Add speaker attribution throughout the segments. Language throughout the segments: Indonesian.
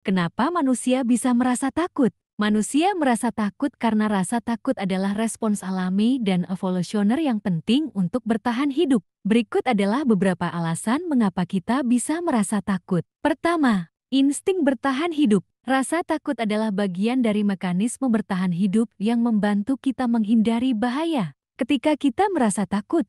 Speaker 1: Kenapa manusia bisa merasa takut? Manusia merasa takut karena rasa takut adalah respons alami dan evolusioner yang penting untuk bertahan hidup. Berikut adalah beberapa alasan mengapa kita bisa merasa takut. Pertama, insting bertahan hidup. Rasa takut adalah bagian dari mekanisme bertahan hidup yang membantu kita menghindari bahaya. Ketika kita merasa takut,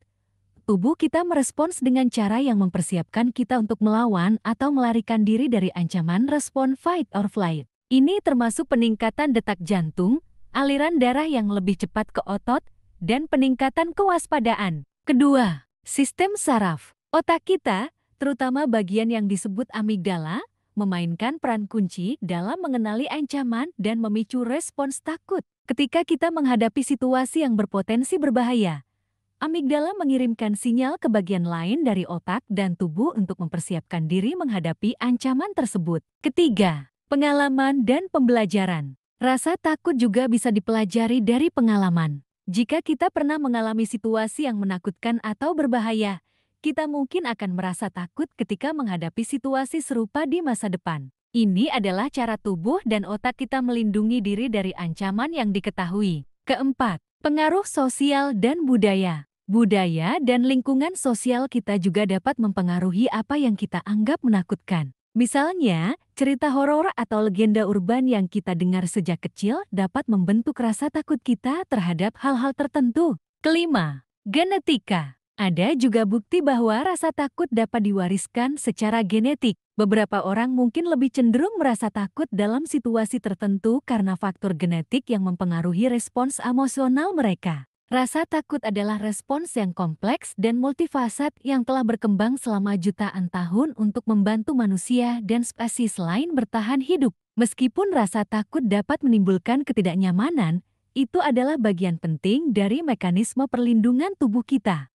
Speaker 1: tubuh kita merespons dengan cara yang mempersiapkan kita untuk melawan atau melarikan diri dari ancaman respon fight or flight. Ini termasuk peningkatan detak jantung, aliran darah yang lebih cepat ke otot, dan peningkatan kewaspadaan. Kedua, sistem saraf. Otak kita, terutama bagian yang disebut amigdala, memainkan peran kunci dalam mengenali ancaman dan memicu respons takut. Ketika kita menghadapi situasi yang berpotensi berbahaya, amigdala mengirimkan sinyal ke bagian lain dari otak dan tubuh untuk mempersiapkan diri menghadapi ancaman tersebut. Ketiga, pengalaman dan pembelajaran. Rasa takut juga bisa dipelajari dari pengalaman. Jika kita pernah mengalami situasi yang menakutkan atau berbahaya, kita mungkin akan merasa takut ketika menghadapi situasi serupa di masa depan. Ini adalah cara tubuh dan otak kita melindungi diri dari ancaman yang diketahui. Keempat, pengaruh sosial dan budaya. Budaya dan lingkungan sosial kita juga dapat mempengaruhi apa yang kita anggap menakutkan. Misalnya, cerita horor atau legenda urban yang kita dengar sejak kecil dapat membentuk rasa takut kita terhadap hal-hal tertentu. Kelima, genetika. Ada juga bukti bahwa rasa takut dapat diwariskan secara genetik. Beberapa orang mungkin lebih cenderung merasa takut dalam situasi tertentu karena faktor genetik yang mempengaruhi respons emosional mereka. Rasa takut adalah respons yang kompleks dan multifasat yang telah berkembang selama jutaan tahun untuk membantu manusia dan spesies lain bertahan hidup. Meskipun rasa takut dapat menimbulkan ketidaknyamanan, itu adalah bagian penting dari mekanisme perlindungan tubuh kita.